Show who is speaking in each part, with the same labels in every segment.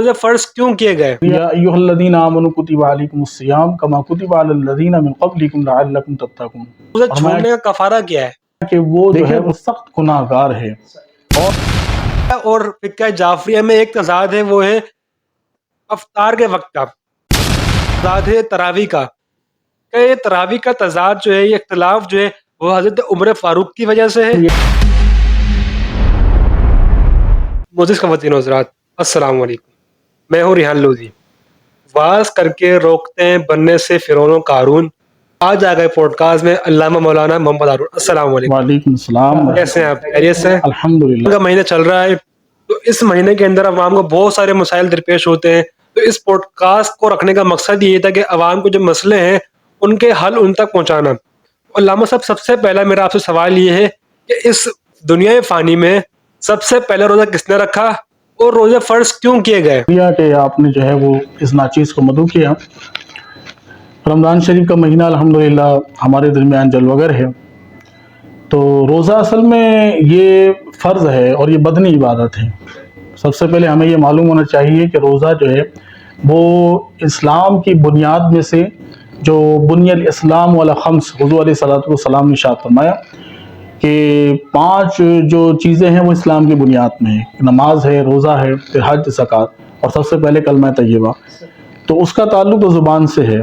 Speaker 1: روزے فرض کیوں کیے گئے؟
Speaker 2: یا ایھا الذین آمنوا کتب علیکم الصیام کما کتب علی الذین من قبلکم لعلکم تتقون۔
Speaker 1: روزے چھوڑنے کا کفارہ کیا ہے؟
Speaker 2: کہ وہ جو ہے وہ سخت گناہ گار ہے۔
Speaker 1: اور فقہ جعفریہ میں ایک تضاد ہے، وہ ہے افطار کے وقت کا تضاد ہے تراویح کا۔ کہ یہ تراویح کا تضاد جو ہے، یہ اختلاف جو ہے، وہ حضرت عمر فاروق کی وجہ سے ہے۔ معزز خواتین و حضرات، السلام علیکم، میں ہوں ریحان لودھی۔ واز کر کے روکتے ہیں بننے سے فرعون و قارون۔ آج آ گئے پوڈ کاسٹ میں علامہ مولانا محمد ہارون۔ السلام علیکم۔
Speaker 2: وعلیکم السلام۔
Speaker 1: کیسے ہیں آپ؟ خیریت سے؟
Speaker 2: الحمدللہ۔
Speaker 1: کا مہینہ چل رہا ہے، تو اس مہینے کے اندر عوام کو بہت سارے مسائل درپیش ہوتے ہیں۔ تو اس پوڈ کاسٹ کو رکھنے کا مقصد یہ تھا کہ عوام کو جو مسئلے ہیں ان کے حل ان تک پہنچانا۔ علامہ صاحب، سب سے پہلا میرا آپ سے سوال یہ ہے کہ اس دنیا فانی میں سب سے پہلا روزہ کس نے رکھا اور روزے فرض کیوں کیے گئے؟
Speaker 2: کہ آپ نے جو ہے وہ اس ناچیز کو مدعو کیا۔ رمضان شریف کا مہینہ الحمدللہ ہمارے درمیان جلوگر ہے۔ تو روزہ اصل میں یہ فرض ہے اور یہ بدنی عبادت ہے۔ سب سے پہلے ہمیں یہ معلوم ہونا چاہیے کہ روزہ جو ہے وہ اسلام کی بنیاد میں سے، جو بنی الاسلام علی خمس، حضور علیہ السلام نے ارشاد فرمایا کہ 5 جو چیزیں ہیں وہ اسلام کی بنیاد میں ہیں۔ نماز ہے، روزہ ہے، پھر حج، زکوٰۃ، اور سب سے پہلے کلمہ طیبہ۔ تو اس کا تعلق تو زبان سے ہے،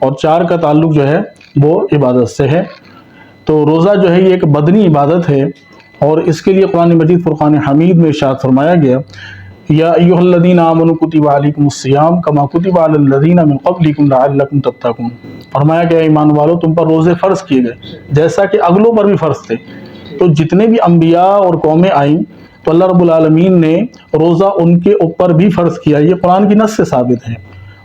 Speaker 2: اور 4 کا تعلق جو ہے وہ عبادت سے ہے۔ تو روزہ جو ہے یہ ایک بدنی عبادت ہے، اور اس کے لیے قرآن مجید فرقان حمید میں ارشاد فرمایا گیا، یا ایھا الذین آمنوا کتب علیکم الصیام کما کتب علی الذین من قبلکم لعلکم تتقون۔ فرمایا کہ ایمان والو، تم پر روزے فرض کیے گئے جیسا کہ اگلوں پر بھی فرض تھے۔ تو جتنے بھی انبیاء اور قومیں آئیں تو اللہ رب العالمین نے روزہ ان کے اوپر بھی فرض کیا۔ یہ قرآن کی نص سے ثابت ہے۔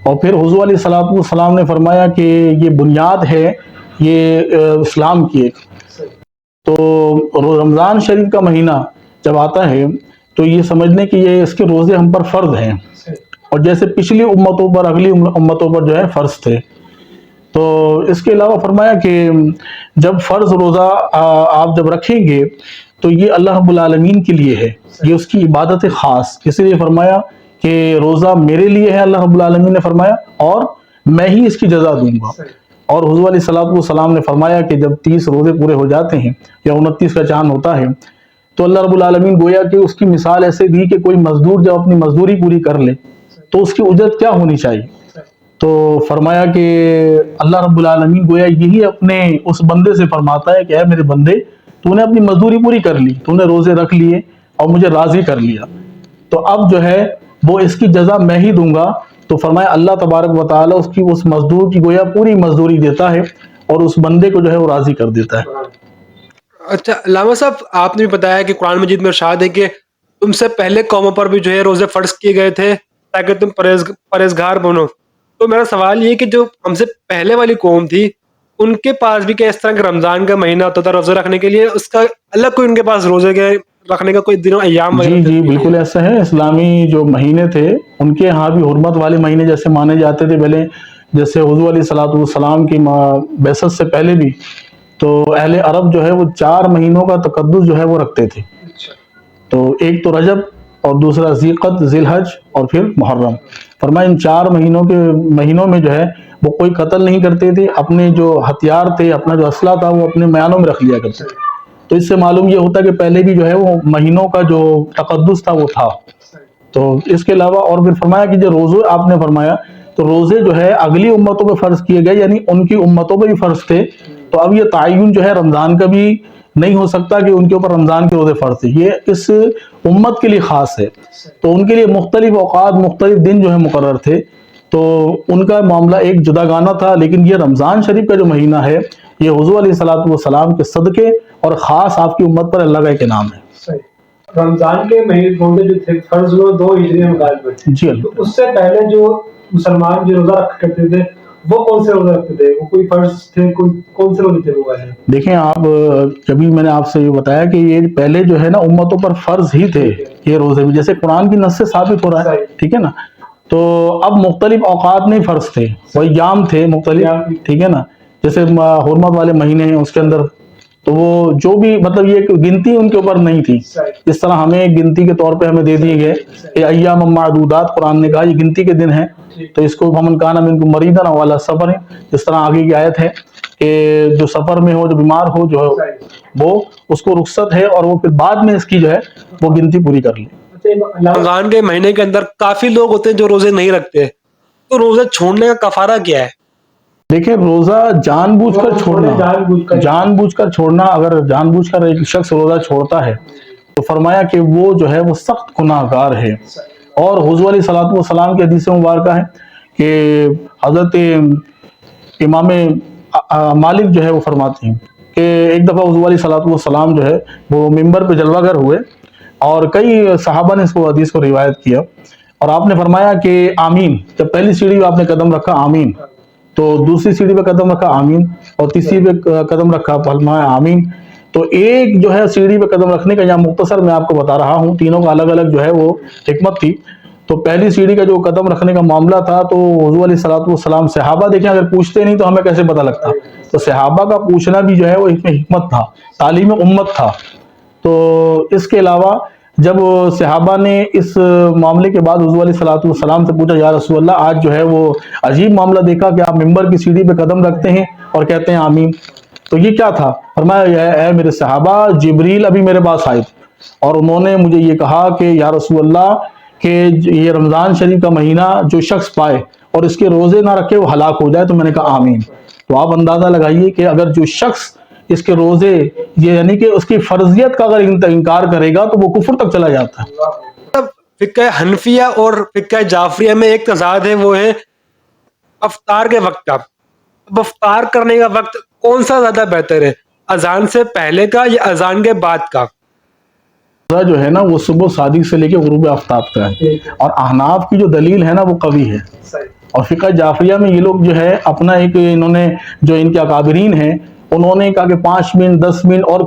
Speaker 2: اور پھر حضور علیہ السلام نے فرمایا کہ یہ بنیاد ہے یہ اسلام کی ایک۔ تو رمضان شریف کا مہینہ جب آتا ہے تو یہ سمجھ لیں کہ یہ اس کے روزے ہم پر فرض ہیں، اور جیسے پچھلی امتوں پر، اگلی امتوں پر جو ہے فرض تھے۔ تو اس کے علاوہ فرمایا کہ جب فرض روزہ آپ جب رکھیں گے تو یہ اللہ رب العالمین کے لیے ہے، یہ اس کی عبادت خاص، اس لیے فرمایا کہ روزہ میرے لیے ہے، اللہ رب العالمین نے فرمایا، اور میں ہی اس کی جزا دوں گا۔ اور حضور علیہ السلام نے فرمایا کہ جب 30 روزے پورے ہو جاتے ہیں یا 29 کا چاند ہوتا ہے تو اللہ رب العالمین گویا کہ اس کی مثال ایسے دی کہ کوئی مزدور جب اپنی مزدوری پوری کر لے تو اس کی اجرت کیا ہونی چاہیے۔ تو فرمایا کہ اللہ رب العالمین گویا یہی اپنے اس بندے سے فرماتا ہے کہ اے میرے بندے، تو نے اپنی مزدوری پوری کر لی، تو نے روزے رکھ لیے اور مجھے راضی کر لیا، تو اب جو ہے وہ اس کی جزا میں ہی دوں گا۔ تو فرمایا اللہ تبارک و تعالیٰ اس مزدور کی گویا پوری مزدوری دیتا ہے اور اس بندے کو جو ہے وہ راضی کر دیتا ہے۔
Speaker 1: اچھا علامہ صاحب، آپ نے بھی بتایا کہ قرآن مجید میں ارشاد ہے کہ تم سے پہلے قوموں پر بھی جو ہے روزے فرض کیے گئے تھے تاکہ تم پرہیزگار بنو۔ تو میرا سوال یہ کہ جو ہم سے پہلے والی قوم تھی، ان کے پاس بھی کیا اس طرح کے رمضان کا مہینہ ہوتا تھا روزے رکھنے کے لیے؟ اس کا الگ کوئی ان کے پاس روزے کے رکھنے کا کوئی دنوں ایام؟
Speaker 2: جی بالکل ایسا ہے۔ اسلامی جو مہینے تھے ان کے ہاں بھی حرمت والے مہینے جیسے مانے جاتے تھے پہلے، جیسے حضور علیہ السلام کی بعثت سے پہلے بھی تو اہل عرب جو ہے وہ 4 مہینوں کا تقدس جو ہے وہ رکھتے تھے۔ تو ایک تو رجب، اور دوسرا ذیقعد، ذی الحج، اور پھر محرم۔ فرمایا ان 4 مہینوں میں جو ہے وہ کوئی قتل نہیں کرتے تھے، اپنے جو ہتھیار تھے، اپنا جو اسلحہ تھا وہ اپنے میانوں میں رکھ لیا کرتے تھے۔ تو اس سے معلوم یہ ہوتا کہ پہلے بھی جو ہے وہ مہینوں کا جو تقدس تھا وہ تھا۔ تو اس کے علاوہ اور پھر فرمایا کہ جو روزے آپ نے فرمایا تو روزے جو ہے اگلی امتوں پہ فرض کیے گئے، یعنی ان کی امتوں پہ بھی فرض تھے۔ تو اب یہ تعین جو ہے رمضان کا بھی نہیں ہو سکتا کہ ان کے اوپر رمضان کے روزے فرض تھے، یہ اس امت کے لیے خاص ہے۔ تو ان کے لیے مختلف اوقات، مختلف دن جو ہے مقرر تھے، تو ان کا معاملہ ایک جداگانہ تھا۔ لیکن یہ رمضان شریف کا جو مہینہ ہے یہ حضور علیہ السلام کے صدقے اور خاص آپ کی امت پر اللہ کا ایک انعام ہے۔
Speaker 1: رمضان کے مہینے روزے جو تھے فرض ہوئے 2 ہجری مطابق میں،
Speaker 2: جی
Speaker 1: تو اس سے پہلے جو مسلمان جو روزہ رکھ کرتے تھے وہ کون سے روزے رکھتے تھے؟ وہ کوئی فرض تھے؟ کون سے روزے تھے وہ ویسے؟
Speaker 2: دیکھیں آپ، کبھی میں نے آپ سے یہ بتایا کہ یہ پہلے جو ہے نا امتوں پر فرض ہی تھے یہ روزے بھی، جیسے قرآن کی نص سے ثابت ہو رہا ہے، ٹھیک ہے نا۔ تو اب مختلف اوقات میں فرض تھے، وہ ایام تھے مختلف، ٹھیک ہے نا۔ جیسے حرمت والے مہینے ہیں اس کے اندر تو وہ جو بھی مطلب یہ گنتی ان کے اوپر نہیں تھی، اس طرح ہمیں ایک گنتی کے طور پہ ہمیں دے دیے گئے کہ ایام معدودات، قرآن نے کہا یہ گنتی کے دن ہیں، تو اس کو فمن کان منکم مریضا او علی سفر، جس طرح آگے کی آیت ہے کہ جو سفر میں ہو، جو بیمار ہو، جو وہ اس کو رخصت ہے اور وہ پھر بعد میں اس کی جو ہے وہ گنتی پوری کر لے۔
Speaker 1: رمضان کے مہینے کے اندر کافی لوگ ہوتے ہیں جو روزے نہیں رکھتے، تو روزے چھوڑنے کا کفارہ کیا ہے؟
Speaker 2: دیکھیں روزہ جان بوجھ کر چھوڑنا، اگر جان بوجھ کر ایک شخص روزہ چھوڑتا ہے تو فرمایا کہ وہ جو ہے وہ سخت گناہ گار ہے۔ اور حضور علیہ الصلوۃ والسلام کی حدیث مبارکہ ہے کہ حضرت امام مالک جو ہے وہ فرماتے ہیں کہ ایک دفعہ حضور علیہ الصلوۃ والسلام جو ہے وہ ممبر پہ جلوہ گر ہوئے، اور کئی صحابہ نے اس کو حدیث کو روایت کیا، اور آپ نے فرمایا کہ آمین، جب پہلی سیڑھی پہ آپ نے قدم رکھا آمین، تو دوسری سیڑھی پہ قدم رکھا آمین، اور تیسری پہ قدم رکھا فرمایا آمین۔ تو ایک جو ہے سیڑھی پہ قدم رکھنے کا یہاں مختصر میں آپ کو بتا رہا ہوں، تینوں کا الگ الگ جو ہے وہ حکمت تھی۔ تو پہلی سیڑھی کا جو قدم رکھنے کا معاملہ تھا، تو حضور علیہ الصلوۃ والسلام، صحابہ دیکھیں اگر پوچھتے نہیں تو ہمیں کیسے پتہ لگتا، تو صحابہ کا پوچھنا بھی جو ہے وہ اس میں حکمت تھا، تعلیم امت تھا۔ تو اس کے علاوہ جب صحابہ نے اس معاملے کے بعد حضور علیہ الصلوۃ والسلام سے پوچھا یا رسول اللہ آج جو ہے وہ عجیب معاملہ دیکھا کہ آپ ممبر کی سیڑھی پہ قدم رکھتے ہیں اور کہتے ہیں آمین، تو یہ کیا تھا؟ فرمایا اے میرے صحابہ، جبریل ابھی میرے پاس آئے تھے اور انہوں نے مجھے یہ کہا کہ یا رسول اللہ کہ یہ رمضان شریف کا مہینہ جو شخص پائے اور اس کے روزے نہ رکھے وہ ہلاک ہو جائے، تو میں نے کہا آمین۔ تو آپ اندازہ لگائیے کہ اگر جو شخص اس کے روزے یعنی کہ اس کی فرضیت کا اگر انکار کرے گا تو وہ کفر تک چلا جاتا ہے۔
Speaker 1: مطلب فقہ حنفیہ اور فقہ جعفریہ میں ایک تضاد ہے، وہ ہے افطار کے وقت کا۔ اب افطار کرنے کا وقت کون سا زیادہ بہتر ہے، اذان سے پہلے کا یا اذان کے بعد کا؟
Speaker 2: روزہ جو ہے نا وہ صبح صادق سے لے کے غروب آفتاب کا ہے، اور احناف کی جو دلیل ہے نا وہ قوی ہے، اور فقہ جعفریہ میں یہ لوگ جو ہے اپنا ایک انہوں نے جو ان کے اکابرین ہیں انہوں نے کہا کہ 5 منٹ 10 منٹ اور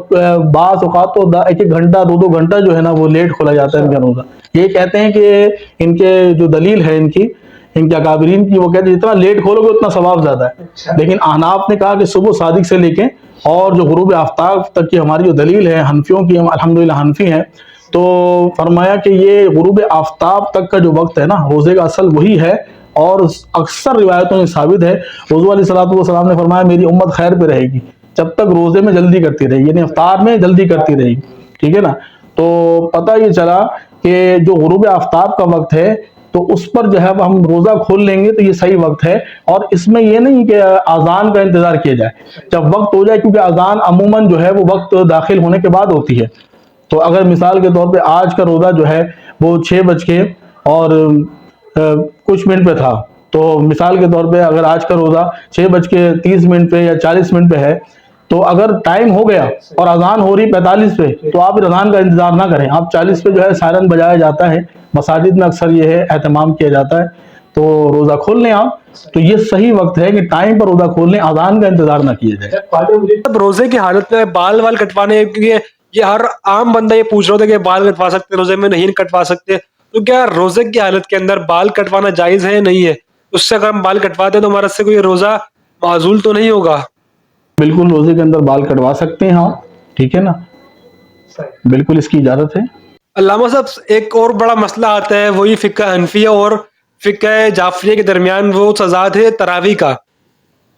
Speaker 2: بعض اوقات تو 1 گھنٹہ 2 گھنٹہ جو ہے نا وہ لیٹ کھولا جاتا ہے ان کا روزہ۔ یہ کہتے ہیں کہ ان کے جو دلیل ہے ان کے اکابرین کی، وہ کہتے ہیں جتنا لیٹ کھولو گے اتنا ثواب زیادہ ہے، لیکن احناف نے کہا کہ صبح صادق سے لے کے اور جو غروب آفتاب تک کی ہماری جو دلیل ہے، حنفیوں کی، ہم الحمدللہ حنفی ہیں، تو فرمایا کہ یہ غروب آفتاب تک کا جو وقت ہے نا روزے کا اصل وہی ہے، اور اکثر روایتوں میں ثابت ہے حضور علیہ الصلوۃ والسلام نے فرمایا میری امت خیر پہ رہے گی جب تک روزے میں جلدی کرتی رہے گی، یعنی افطار میں جلدی کرتی رہے گی، ٹھیک ہے نا۔ تو پتہ یہ چلا کہ جو غروب آفتاب کا وقت ہے تو اس پر جو ہے ہم روزہ کھول لیں گے تو یہ صحیح وقت ہے، اور اس میں یہ نہیں کہ اذان کا انتظار کیا جائے جب وقت ہو جائے، کیونکہ اذان عموماً جو ہے وہ وقت داخل ہونے کے بعد ہوتی ہے۔ تو اگر مثال کے طور پہ آج کا روزہ جو ہے وہ 6 بج کے اور کچھ منٹ پہ تھا، تو مثال کے طور پہ اگر آج کا روزہ 6:30 پہ یا 40 منٹ پہ ہے، تو اگر ٹائم ہو گیا اور اذان ہو رہی 45 پہ تو آپ اذان کا انتظار نہ کریں، آپ 40 پہ جو ہے سائرن بجایا جاتا ہے، مساجد میں اکثر یہ ہے اہتمام کیا جاتا ہے، تو روزہ کھول لیں آپ، تو یہ صحیح وقت ہے کہ ٹائم پر روزہ کھول لیں، اذان کا انتظار نہ کیا جائے۔
Speaker 1: اب روزے کی حالت میں بال کٹوانے کے، یہ ہر عام بندہ یہ پوچھ رہا ہوتا ہے کہ بال کٹوا سکتے روزے میں، نہیں کٹوا سکتے، تو کیا روزے کی حالت کے اندر بال کٹوانا جائز ہے یا نہیں ہے؟ اس سے اگر ہم بال کٹواتے ہیں تو ہمارا سے کوئی روزہ معذول تو نہیں ہوگا؟
Speaker 2: بالکل روزے کے اندر بال کٹوا سکتے ہیں ہاں، ٹھیک ہے نا، بالکل اس کی اجازت ہے۔
Speaker 1: علامہ صاحب ایک اور بڑا مسئلہ آتا ہے، وہی فقہ حنفیہ اور فقہ جعفریہ کے درمیان وہ تضاد ہے تراویح کا۔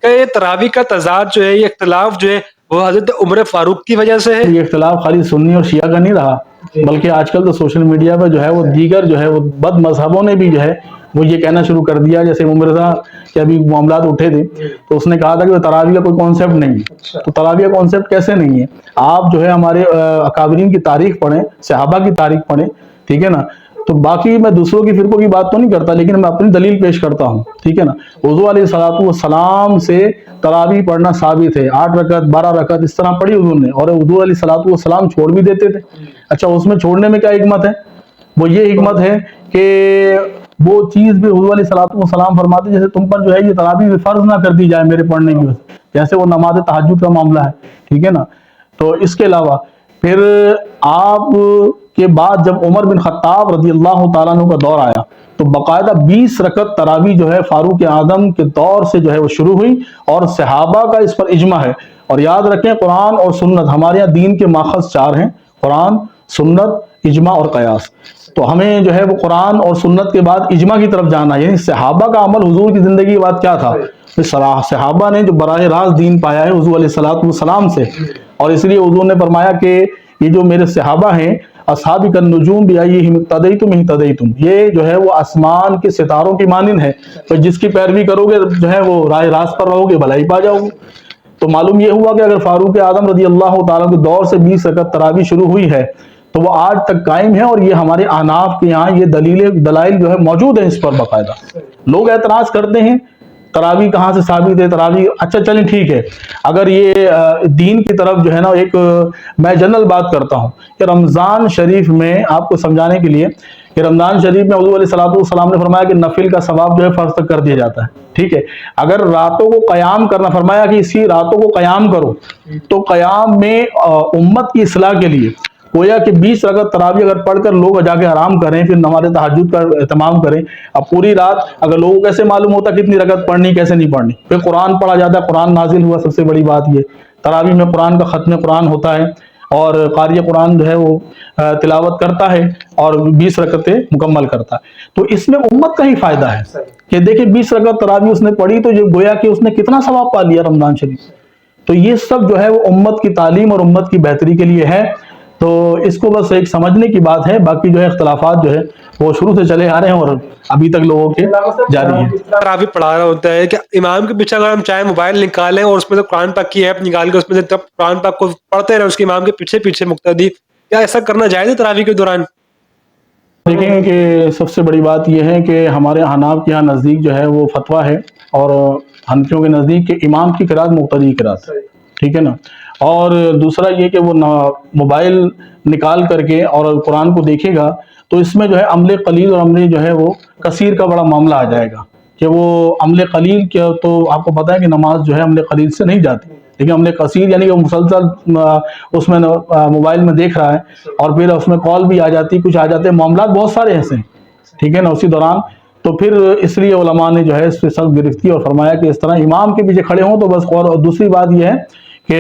Speaker 1: کہ یہ تراویح کا تضاد جو ہے، یہ اختلاف جو ہے وہ حضرت عمر فاروق کی وجہ سے ہے؟
Speaker 2: یہ اختلاف خالی سنی اور شیعہ کا نہیں رہا، بلکہ آج کل تو سوشل میڈیا پہ جو ہے وہ دیگر جو ہے وہ بد مذہبوں نے بھی جو ہے وہ یہ کہنا شروع کر دیا، جیسے عمر صاحب کے ابھی معاملات اٹھے تھے تو اس نے کہا تھا کہ تراویح کا کوئی کانسیپٹ نہیں ہے، تو تراویح کا کانسیپٹ کیسے نہیں ہے؟ آپ جو ہے ہمارے اکابرین کی تاریخ پڑھیں، صحابہ کی تاریخ پڑھیں، ٹھیک ہے نا۔ تو باقی میں دوسروں کی فرقوں کی بات تو نہیں کرتا، لیکن میں اپنی دلیل پیش کرتا ہوں، ٹھیک ہے نا۔ حضور علیہ الصلوۃ والسلام سے تراویح پڑھنا ثابت ہے، 8 رکعت 12 رکعت اس طرح پڑھی حضور نے، اور حضور علیہ الصلوۃ والسلام چھوڑ بھی دیتے تھے۔ اچھا اس میں چھوڑنے میں کیا حکمت ہے؟ وہ یہ حکمت ہے کہ وہ چیز بھی حضور علیہ الصلوۃ والسلام فرماتے جیسے تم پر جو ہے یہ تراویح فرض نہ کر دی جائے میرے پڑھنے کی وجہ سے، جیسے وہ نماز تہجد کا معاملہ ہے، ٹھیک ہے نا۔ تو اس کے علاوہ پھر آپ کے بعد جب عمر بن خطاب رضی اللہ تعالیٰ عنہ کا دور آیا تو باقاعدہ 20 رکعت تراویح جو ہے فاروق اعظم کے دور سے جو ہے وہ شروع ہوئی، اور صحابہ کا اس پر اجماع ہے، اور یاد رکھیں قرآن اور سنت ہمارے یہاں دین کے ماخذ 4 ہیں: قرآن، سنت، اجماع اور قیاس. تو ہمیں جو ہے وہ قرآن اور سنت کے بعد اجماع کی طرف جانا ہے. یعنی صحابہ کا عمل، حضور کی زندگی کے بعد کیا تھا؟ صحابہ نے جو براہ راست دین پایا ہے حضور علیہ السلام سے، اور اس لیے حضور نے فرمایا کہ یہ جو میرے صحابہ ہیں، اصحابی کالنجوم بأیہم اقتدیتم اہتدیتم، یہ جو ہے وہ آسمان کے ستاروں کی مانند ہے، تو جس کی پیروی کرو گے جو ہے وہ راہ راست پر رہو گے، بھلائی پا جاؤ گے. تو معلوم یہ ہوا کہ اگر فاروق اعظم رضی اللہ تعالیٰ کے دور سے 20 رکعت تراویح شروع ہوئی ہے تو وہ آج تک قائم ہے، اور یہ ہمارے احناف کے یہاں یہ دلائل جو ہے موجود ہیں اس پر باقاعدہ. لوگ اعتراض کرتے ہیں تراویح کہاں سے ثابت ہے تراویح. اچھا چلیں ٹھیک ہے، اگر یہ دین کی طرف جو ہے نا ایک میں جنرل بات کرتا ہوں کہ رمضان شریف میں آپ کو سمجھانے کے لیے کہ رمضان شریف میں حضور علیہ السلام نے فرمایا کہ نفل کا ثواب جو ہے فرض تک کر دیا جاتا ہے. ٹھیک ہے، اگر راتوں کو قیام کرنا، فرمایا کہ اسی راتوں کو قیام کرو، تو قیام میں امت کی اصلاح کے لیے گویا کہ 20 رکعت تراویح اگر پڑھ کر لوگ جا کے آرام کریں، پھر نماز تہجد کا اہتمام کریں. اب پوری رات اگر لوگوں کو کیسے معلوم ہوتا کتنی رکعت پڑھنی کیسے نہیں پڑھنی؟ پھر قرآن پڑھا جاتا ہے، قرآن نازل ہوا. سب سے بڑی بات یہ تراویح میں قرآن کا ختم قرآن ہوتا ہے، اور قاری قرآن جو ہے وہ تلاوت کرتا ہے اور 20 رکعتیں مکمل کرتا ہے. تو اس میں امت کا ہی فائدہ ہے کہ دیکھیں 20 رکعت تراویح اس نے پڑھی تو یہ گویا کہ اس نے کتنا ثواب پا لیا رمضان شریف. تو یہ سب جو ہے وہ امت کی تعلیم اور امت کی بہتری کے لیے ہے. تو اس کو بس ایک سمجھنے کی بات ہے، باقی جو ہے اختلافات جو ہے وہ شروع سے چلے آ رہے ہیں اور ابھی تک لوگوں کے جاری ہیں.
Speaker 1: تراویح پڑھا رہا ہوتا ہے کہ امام کے پیچھے اگر ہم چاہیں موبائل نکالیں اور اس میں سے قرآن پاک کی ایپ نکال کے اس میں سے تب قرآن پاک کو پڑھتے رہے اس کے امام کے پیچھے پیچھے مقتدی، کیا ایسا کرنا جائز ہے تراویح کے دوران؟
Speaker 2: دیکھیں کہ سب سے بڑی بات یہ ہے کہ ہمارے حناف کے یہاں نزدیک جو ہے وہ فتویٰ ہے، اور حنفیوں کے نزدیک کہ امام کی قرات مقتدی کی قرات، ٹھیک ہے نا. اور دوسرا یہ کہ وہ موبائل نکال کر کے اور قرآن کو دیکھے گا تو اس میں جو ہے عمل قلیل اور عمل جو ہے وہ کثیر کا بڑا معاملہ آ جائے گا. کہ وہ عمل قلیل کیا، تو آپ کو پتہ ہے کہ نماز جو ہے عمل قلیل سے نہیں جاتی، لیکن عمل کثیر یعنی کہ وہ مسلسل اس میں موبائل میں دیکھ رہا ہے اور پھر اس میں کال بھی آ جاتی، کچھ آ جاتے ہیں، معاملات بہت سارے ایسے ہیں، ٹھیک ہے نا، اسی دوران. تو پھر اس لیے علماء نے جو ہے اس پہ سخت گرفتی اور فرمایا کہ اس طرح امام کے پیچھے کھڑے ہوں تو بس. اور دوسری بات یہ ہے کہ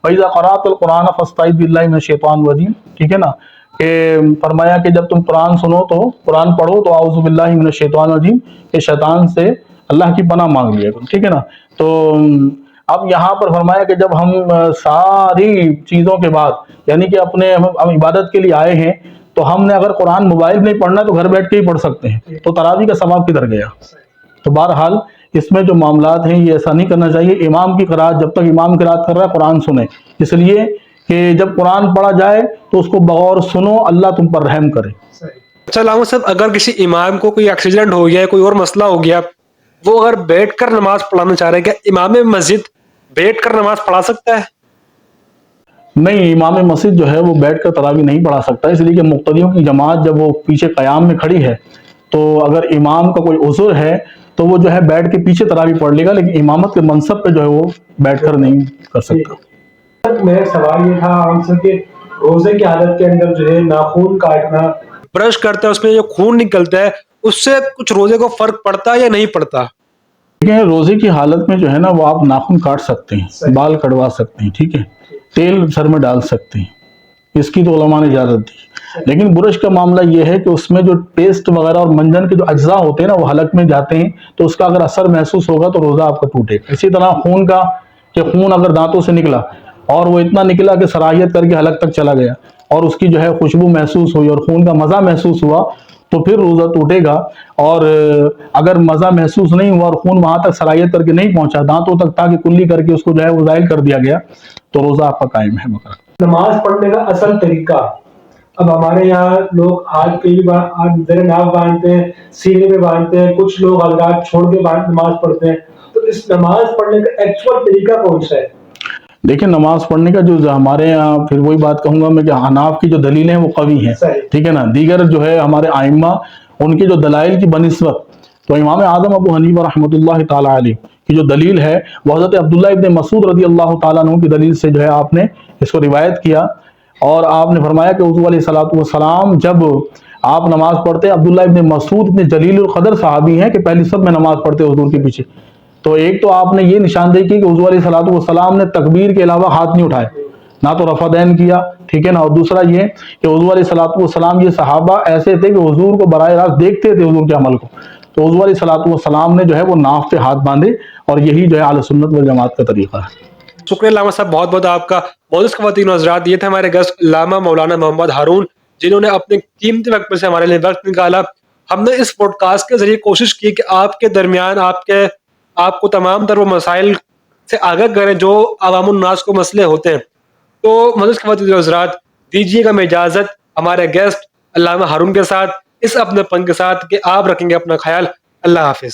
Speaker 2: وَإِذَا قَرَأْتَ الْقُرْآنَ فَاسْتَعِذْ بِاللَّهِ مِنَ الشَّيْطَانِ الرَّجِيمِ، ٹھیک ہے نا، کہ فرمایا کہ جب تم قرآن سنو تو قرآن پڑھو تو اعوذ باللہ من الشیطان الرجیم، کہ شیطان سے اللہ کی پناہ مانگ لیا کرو، ٹھیک ہے نا. تو اب یہاں پر فرمایا کہ جب ہم ساری چیزوں کے بعد یعنی کہ ہم عبادت کے لیے آئے ہیں تو ہم نے اگر قرآن موبائل میں پڑھنا تو گھر بیٹھ کے ہی پڑھ سکتے ہیں، تو تراویح کا ثواب کدھر گیا؟ تو بہرحال اس میں جو معاملات ہیں یہ ایسا نہیں کرنا چاہیے. امام کی قرات، جب تک امام قرات کر رہا ہے قرآن سنیں، اس لیے کہ جب قرآن پڑھا جائے تو اس کو بغور سنو، اللہ تم پر رحم کرے.
Speaker 1: اچھا علامہ صاحب، اگر کسی امام کو کوئی ایکسیڈنٹ ہو گیا ہے، کوئی اور مسئلہ ہو گیا، وہ اگر بیٹھ کر نماز پڑھانا چاہ رہے ہیں، کیا امام مسجد بیٹھ کر نماز پڑھا سکتا ہے؟
Speaker 2: نہیں، امام مسجد جو ہے وہ بیٹھ کر تراویح نہیں پڑھا سکتا، اس لیے کہ مقتدیوں کی جماعت جب وہ پیچھے قیام میں کھڑی ہے تو اگر امام کا کوئی عذر ہے تو وہ جو ہے بیٹھ کے پیچھے تراویح پڑھ لے گا، لیکن امامت کے منصب پہ جو ہے وہ بیٹھ کر نہیں کر سکتا.
Speaker 1: میرا سوال یہ تھا ہم سے کہ روزے کی حالت کے اندر جو ہے ناخون کاٹنا، برش کرتا ہے اس میں جو خون نکلتا ہے، اس سے کچھ روزے کو فرق پڑتا ہے یا نہیں پڑتا؟
Speaker 2: دیکھیں روزے کی حالت میں جو ہے نا وہ آپ ناخن کاٹ سکتے ہیں، بال کٹوا سکتے ہیں، ٹھیک ہے، تیل سر میں ڈال سکتے ہیں، اس کی تو علماء نے اجازت دی. لیکن برش کا معاملہ یہ ہے کہ اس میں جو پیسٹ وغیرہ اور منجن کے جو اجزاء ہوتے ہیں نا وہ حلق میں جاتے ہیں، تو اس کا اگر اثر محسوس ہوگا تو روزہ آپ کا ٹوٹے گا. اسی طرح خون کا، کہ خون اگر دانتوں سے نکلا اور وہ اتنا نکلا کہ صلاحیت کر کے حلق تک چلا گیا اور اس کی جو ہے خوشبو محسوس ہوئی اور خون کا مزہ محسوس ہوا تو پھر روزہ ٹوٹے گا. اور اگر مزہ محسوس نہیں ہوا اور خون وہاں تک صلاحیت کر کے نہیں پہنچا، دانتوں تک تاکہ کلی کر کے اس کو جو ہے وہ زائل کر دیا گیا، تو روزہ آپ کا قائم ہے.
Speaker 1: نماز پڑھنے کا اصل طریقہ، اب ہمارے یہاں لوگ آج کئی بار زیر ناف باندھتے ہیں، سینے پہ باندھتے ہیں، کچھ لوگ حلقات چھوڑ کے نماز پڑھتے ہیں، تو اس نماز پڑھنے کا ایکچوئل طریقہ کون سا ہے؟
Speaker 2: دیکھیں نماز پڑھنے کا جو ہمارے یہاں، پھر وہی بات کہوں گا میں کہ حناف کی جو دلیلیں ہیں وہ قوی ہیں، ٹھیک ہے نا. دیگر جو ہے ہمارے ائمہ ان کے جو دلائل کی بنسبت، تو امام اعظم ابو حنیفہ رحمۃ اللہ تعالیٰ علیہ کی جو دلیل ہے وہ حضرت عبداللہ ابن مسعود رضی اللہ تعالیٰ عنہ کی دلیل سے جو ہے آپ نے اس کو روایت کیا، اور آپ نے فرمایا کہ حضور علیہ السلام جب آپ نماز پڑھتے، عبداللہ ابن مسعود اتنے جلیل القدر صحابی ہیں کہ پہلی سب میں نماز پڑھتے حضور کے پیچھے، تو ایک تو آپ نے یہ نشاندہی کی کہ حضور علیہ الصلوۃ والسلام نے تکبیر کے علاوہ ہاتھ نہیں اٹھائے، نہ تو رفع دین کیا، ٹھیک ہے نا، اور دوسرا یہ کہ حضور علیہ الصلوۃ والسلام، یہ صحابہ ایسے تھے کہ حضور کو براہ راست دیکھتے تھے حضور کے عمل کو، تو حضور علیہ الصلوۃ والسلام نے جو ہے وہ ناف پہ ہاتھ باندھے، اور یہی جو ہے اہل سنت والجماعت کا طریقہ ہے۔
Speaker 1: شکریہ علامہ صاحب، بہت بہت آپ کا۔ معزز خواتین و حضرات، یہ تھے ہمارے گیسٹ علامہ مولانا محمد ہارون، جنہوں نے اپنے قیمتی وقت میں سے ہمارے لیے وقت نکالا۔ ہم نے اس پوڈ کاسٹ کے ذریعے کوشش کی کہ آپ کے درمیان آپ کو تمام تر وہ مسائل سے آگاہ کریں جو عوام الناس کو مسئلے ہوتے ہیں۔ تو معزز خواتین و حضرات، دیجیے گا میں اجازت ہمارے گیسٹ علامہ ہارون کے ساتھ، اس اپنے پن کے ساتھ کہ آپ رکھیں گے اپنا خیال۔ اللہ حافظ۔